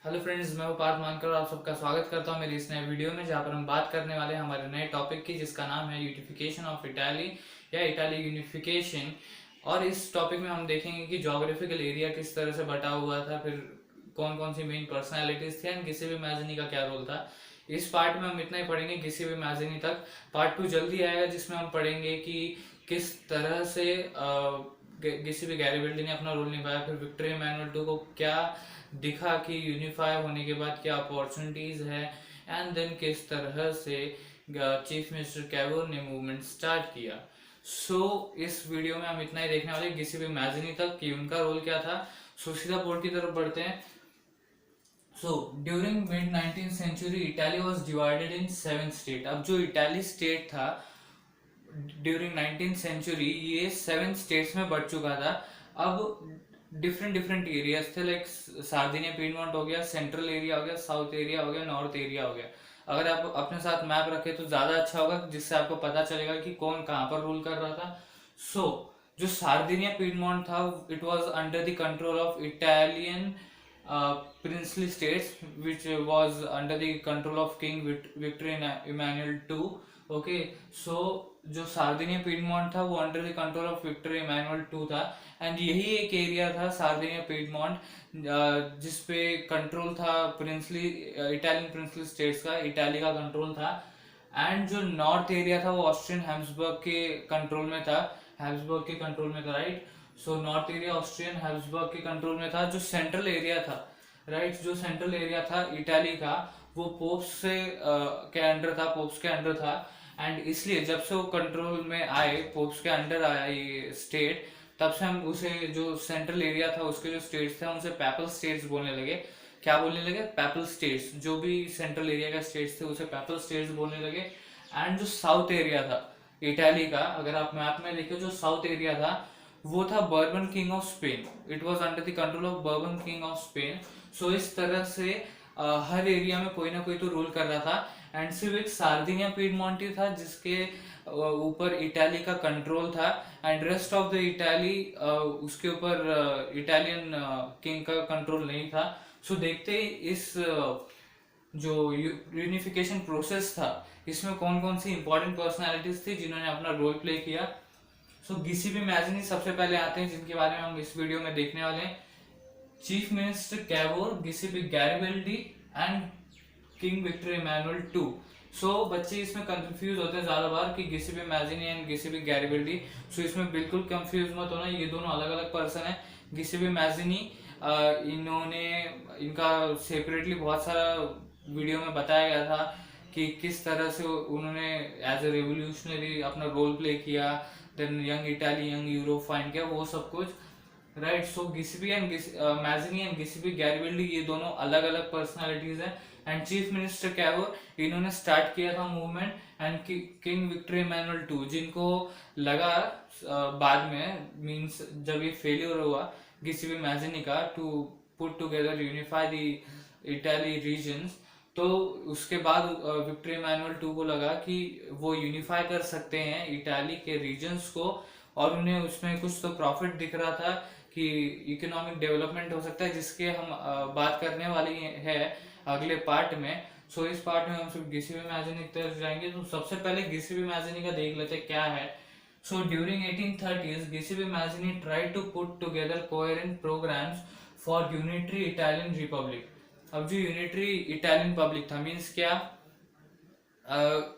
Hello friends, मैं उपाध मानकर आप सबका स्वागत करता हूं मेरी इस नए वीडियो में, जहां पर हम बात करने वाले हैं हमारे नए टॉपिक की, जिसका नाम है यूनिफिकेशन ऑफ इटाली या इटाली यूनिफिकेशन। और इस टॉपिक में हम देखेंगे कि ज्योग्राफिकल एरिया किस तरह से बटा हुआ था, फिर कौन कौन सी मेन पर्सनालिटीज थी एंड गिसिबी मैज़नी का क्या रोल था। इस पार्ट में हम इतना ही पढ़ेंगे गिसिबी मैज़नी तक। पार्ट 2 जल्दी आएगा, जिसमें हम पढ़ेंगे कि किस तरह से गिसिबी गैरिबल्डी ने अपना रोल निभाया, फिर विक्टर इमैनुअल टू को क्या दिखा कि यूनिफाई होने के बाद क्या अपॉर्चुनिटीज है, एंड देन किस तरह से चीफ मिनिस्टर कैवोर ने मूवमेंट स्टार्ट किया। इस वीडियो में हम इतना ही देखने वाले गिसिबी मैज़नी तक कि उनका रोल क्या था। सीधा बोर्ड की तरफ बढ़ते हैं। During mid 19th century Italy was divided in 7 state. अब जो इटाली स्टेट था ड्यूरिंग 19th सेंचुरी, ये 7 स्टेट्स में बढ़ चुका था। अब डिफरेंट डिफरेंट एरियाज थे, लाइक सार्डिनिया पीडमोंट हो गया, सेंट्रल एरिया हो गया, साउथ एरिया हो गया, नॉर्थ एरिया हो गया। अगर आप अपने साथ मैप रखे तो ज़्यादा अच्छा होगा, जिससे आपको पता चलेगा कि कौन कहाँ पर रूल कर रहा था। जो सार्डिनिया पीडमोंट था, it was under the control of Italian princely states, which was under the control of King Victor Emmanuel II. Okay, so जो सार्डिनिया पीडमोंट था वो under the control of Victor Emmanuel two था, and यही एक area था Sardinia Piedmont जिसपे control था princely Italian princely states का, इटाली का कंट्रोल था। एंड जो नॉर्थ एरिया था वो ऑस्ट्रियन हैब्सबर्ग के कंट्रोल में था, right. North area Austrian Habsburg के कंट्रोल में था। जो सेंट्रल एरिया था, राइट, जो सेंट्रल एरिया था इटाली का, वो पोप्स के अंडर था। एंड इसलिए जब से वो कंट्रोल में आए, पोप्स के अंडर आया ये स्टेट, तब से हम उसे, जो सेंट्रल एरिया था उसके जो स्टेट्स थे, उनसे पैपल स्टेट्स बोलने लगे। क्या बोलने लगे? PayPal states. जो भी सेंट्रल एरिया का स्टेट्स थे उसे पैपल स्टेट्स बोलने लगे। एंड जो साउथ एरिया था इटाली का, अगर आप मैप में देखो, जो साउथ एरिया था वो था bourbon king of Spain. It was under the control of bourbon king of Spain. इस तरह से हर एरिया में कोई ना कोई तो रूल कर रहा था। एंड सिर्फ एक सार्डिनिया पीडमोंटी था जिसके ऊपर इटाली का कंट्रोल था, and rest of the Italy, उसके ऊपर इटालियन किंग का कंट्रोल नहीं था। देखते ही इस जो यूनिफिकेशन प्रोसेस था, इसमें कौन कौन सी इंपॉर्टेंट पर्सनालिटीज थी जिन्होंने अपना रोल प्ले किया। गिसिबी मैज़नी सबसे पहले आते हैं, जिनके बारे में हम इस वीडियो में देखने वाले हैं। Chief minister Cavour, Giuseppe Garibaldi and king Victor Emmanuel two. बच्चे इसमें कंफ्यूज होते हैं ज्यादा बार कि गिसिबी मैज़नी एंड गिसिबी गैरिबल्डी। इसमें बिल्कुल कंफ्यूज मत होना, ये दोनों अलग अलग पर्सन है। गिसिबी मैज़नी, इन्होंने, इनका सेपरेटली बहुत सारा वीडियो में बताया गया था कि किस तरह से उन्होंने एज ए रेवोल्यूशनरी अपना रोल प्ले किया, then young Italy, young Europe find किया, वो सब कुछ, right. Giuseppe and Mazzini and Giuseppe Garibaldi, ये दोनों अलग अलग पर्सनालिटीज हैं। एंड चीफ मिनिस्टर कैवोर, इन्होंने स्टार्ट किया था movement. And king Victor Emmanuel two, जिनको लगा बाद में, मींस जब ये फेलियर हुआ गिसिबी मैज़नी का to put together unify the Italy regions, तो उसके बाद विक्टर इमैनुअल टू को लगा कि वो यूनिफाई कर सकते हैं इटाली के रीजन्स को, और उन्हें उसमें कुछ तो प्रॉफिट दिख रहा था कि इकोनॉमिक डेवलपमेंट हो सकता है, जिसके हम बात करने वाली है अगले पार्ट में। इस पार्ट में हम सिर्फ गिसिबी मैज़नी की तरफ जाएंगे। सबसे पहले गिसिबी मैज़नी का देख लेते क्या है। During 1830s, Giuseppe Mazzini tried to put together coherent programs for unitary Italian republic. अब जो यूनिटरी इटालियन पब्लिक था, मीन्स क्या,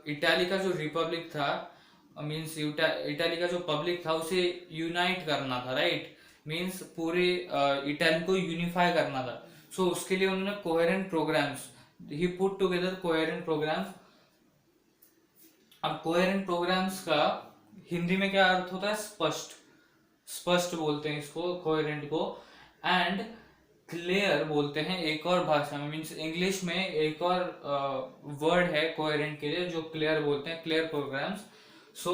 इटाली का जो रिपब्लिक था, मीन्स इटाली का जो पब्लिक था उसे यूनाइट करना था, राइट। मीन्स पूरे इटाली को यूनिफाई करना था। उसके लिए उन्होंने कोहेरेंट प्रोग्राम्स, ही पुट टुगेदर कोहेरेंट प्रोग्राम्स। अब कोहेरेंट प्रोग्राम्स का हिंदी में क्या अर्थ होता है? स्पष्ट बोलते हैं इसको, कोहेरेंट को। एंड क्लियर बोलते हैं एक और भाषा में, मीन्स इंग्लिश में एक और वर्ड है कोहेरेंट के लिए, जो क्लियर बोलते हैं, clear programmes.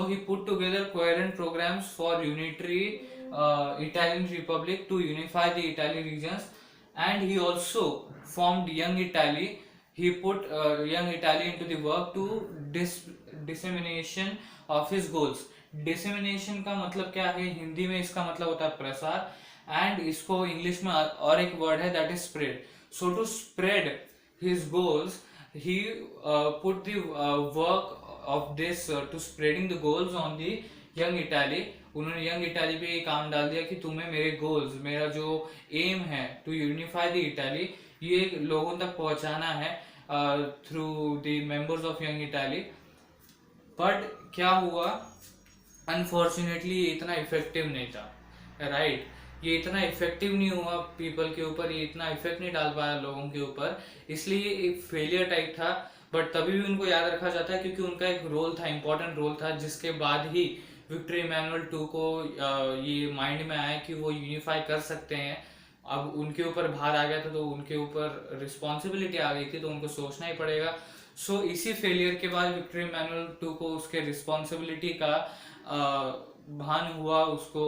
He put together coherent programs for unitary Italian Republic to unify the Italy regions, and he also formed Young Italy. He put Young Italy into the work to dissemination of his goals. Dissemination का मतलब क्या है? हिंदी में इसका मतलब होता है प्रसार, एंड इसको इंग्लिश में और एक वर्ड है, that is spread. So to spread his goals, he put the work of this to spreading the goals on the young Italy. उन्होंने यंग इटाली पे ये काम डाल दिया कि तुम्हें मेरे गोल्स, मेरा जो एम है टू यूनिफाई द इटाली, ये लोगों तक पहुंचाना है through the members of young Italy. But क्या हुआ, अनफॉर्चुनेटली ये इतना इफेक्टिव नहीं था, राइट. ये इतना इफेक्टिव नहीं हुआ पीपल के ऊपर, ये इतना इफेक्ट नहीं डाल पाया लोगों के ऊपर, इसलिए एक फेलियर टाइप था. बट तभी भी उनको याद रखा जाता है क्योंकि उनका एक रोल था, इंपॉर्टेंट रोल था, जिसके बाद ही विक्टर इमैनुअल टू को ये माइंड में आया कि वो यूनिफाई कर सकते हैं. अब उनके ऊपर भार आ गया था, तो उनके ऊपर रिस्पॉन्सिबिलिटी आ गई थी, तो उनको सोचना ही पड़ेगा. सो इसी फेलियर के बाद विक्टर इमैनुअल टू को उसके रिस्पॉन्सिबिलिटी का भान हुआ, उसको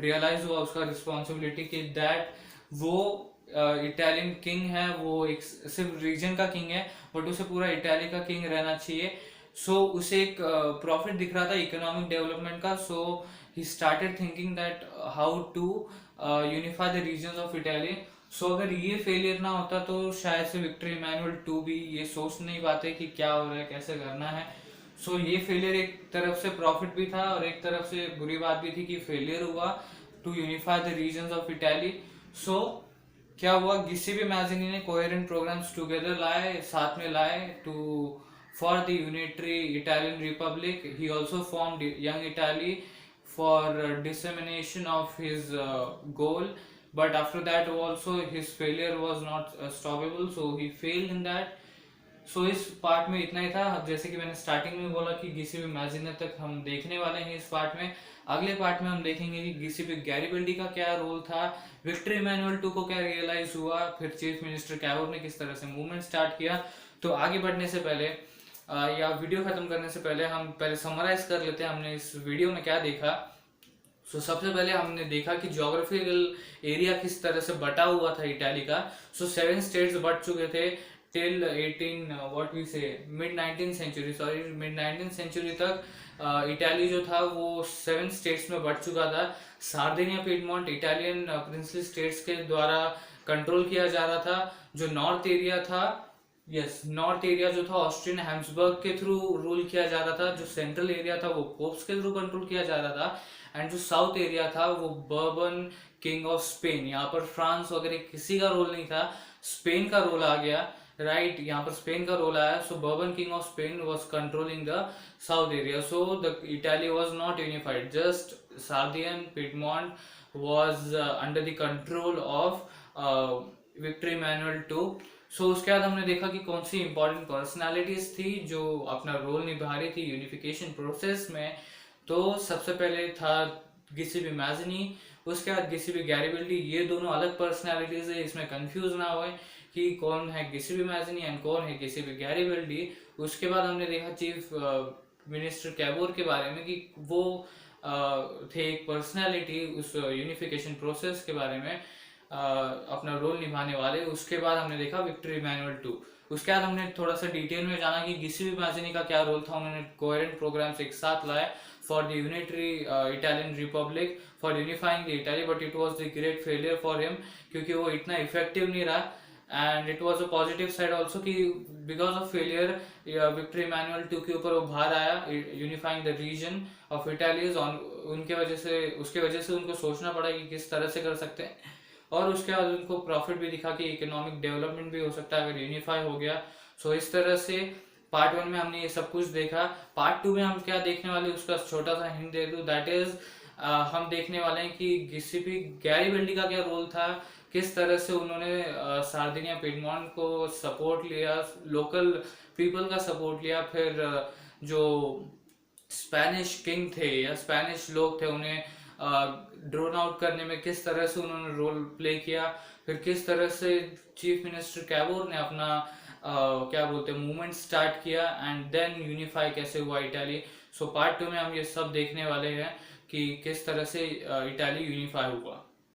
रियलाइज हुआ उसका रिस्पॉन्सिबिलिटी कि दैट वो इटालियन किंग है, वो एक सिर्फ रीजन का किंग है, बट उसे पूरा इटाली का किंग रहना चाहिए. सो उसे एक प्रॉफिट दिख रहा था इकोनॉमिक डेवलपमेंट का. So he started thinking that how to unify the region of Italy. So अगर ये फेलियर ना होता तो शायद से विक्टर इमैनुअल टू भी ये सोच नहीं पाते कि क्या हो रहा है, कैसे करना है. सो ये फेलियर एक तरफ से प्रॉफिट भी था और एक तरफ से बुरी बात भी थी कि फेलियर हुआ to unify the regions of Italy. So क्या हुआ, गिसेपे मैज़िनी ने कोहेरेंट प्रोग्राम्स टुगेदर लाए, साथ में लाए to for the unitary Italian republic. He also formed young Italy for dissemination of his goal. But after that also his failure was not stoppable, so he failed in that. So इस part में इतना ही था. जैसे कि मैंने starting में बोला कि गिसेपे मैज़िनी तक हम देखने वाले हैं इस पार्ट में. अगले पार्ट में हम देखेंगे कि गिसेपे गैरिबल्डी का क्या रोल था, विक्टर इमैनुअल टू को क्या रियलाइज हुआ, फिर चीफ मिनिस्टर कैवोर ने किस तरह से मूवमेंट स्टार्ट किया. तो आगे बढ़ने से पहले या वीडियो खत्म करने से पहले हम पहले समराइज कर लेते हैं हमने इस वीडियो में क्या देखा. सो सबसे पहले हमने देखा कि ज्योग्राफिकल एरिया किस तरह से बटा हुआ था इटाली का. सो 7 स्टेट्स बट चुके थे टिल 18 मिड 19th सेंचुरी तक. इटाली जो था वो 7 स्टेट्स में बट चुका था. Sardinia Piedmont Italian princely states के द्वारा कंट्रोल किया जा रहा था. जो नॉर्थ एरिया था, नॉर्थ एरिया जो था ऑस्ट्रियन हैम्सबर्ग के थ्रू रूल किया जा रहा था. जो सेंट्रल एरिया था वो पोप्स के थ्रू कंट्रोल किया जा रहा था. एंड जो साउथ एरिया था वो बर्बन किंग ऑफ स्पेन. यहाँ पर फ्रांस वगैरह किसी का रोल नहीं था, स्पेन का रोल आ गया, राइट. यहाँ पर स्पेन का रोल आया. So Bourbon king of Spain was controlling the south area. So the Italy was not unified, just Sardinian Piedmont was under the control of Victor Emmanuel two. So उसके बाद हमने देखा कि कौन सी इंपॉर्टेंट पर्सनालिटीज थी जो अपना रोल निभा रही थी यूनिफिकेशन प्रोसेस में. तो सबसे पहले था गिसेपे मैज़िनी, उसके बाद गिसेपे गैरिबल्डी. ये दोनों अलग पर्सनालिटीज है, इसमें कंफ्यूज ना होए कि कौन है गिसेपे मैज़िनी एंड कौन है गिसेपे गैरिबल्डी. उसके बाद हमने देखा चीफ मिनिस्टर कैवोर के बारे में कि वो थे एक पर्सनालिटी उस यूनिफिकेशन प्रोसेस के बारे में अपना रोल निभाने वाले. उसके बाद हमने देखा विक्टर इमैनुअल टू. उसके बाद हमने थोड़ा सा डिटेल में जाना कि गिसेपे मैज़िनी का क्या रोल था. उन्होंने कोहेरेंट प्रोग्राम्स एक साथ लाए for the unitary Italian Republic, for unifying the Italy, but it was the great failure for him क्योंकि वो इतना effective नहीं रहा. And it was a positive side also कि because of failure Victor Emmanuel two के ऊपर वो भार आया unifying the region of Italy on उनके वजह से, उसके वजह से उनको सोचना पड़ा कि किस तरह से कर सकते हैं. और उसके बाद उनको प्रॉफिट भी दिखा कि इकोनॉमिक डेवलपमेंट भी हो सकता है अगर यूनिफाई हो गया. सो इस तरह से पार्ट 1 में हमने ये सब कुछ देखा. पार्ट 2 में हम क्या देखने वाले उसका छोटा सा हिंट दे दूं. दैट इज हम देखने वाले हैं कि गिसेपे गैरिबल्डी का क्या रोल था, किस तरह से उन्होंने सार्डिनिया पिडमॉन्ट को सपोर्ट लिया, लोकल पीपल का सपोर्ट लिया. फिर जो स्पेनिश किंग थे या स्पेनिश लोग थे उन्हें ड्रोन आउट करने में किस तरह से उन्होंने रोल प्ले किया. फिर किस तरह से चीफ मिनिस्टर कैवोर ने अपना क्या बोलते हैं मूवमेंट स्टार्ट किया एंड देन यूनिफाई कैसे हुआ इटाली. सो पार्ट 2 में हम ये सब देखने वाले हैं कि किस तरह से इटाली यूनिफाई हुआ.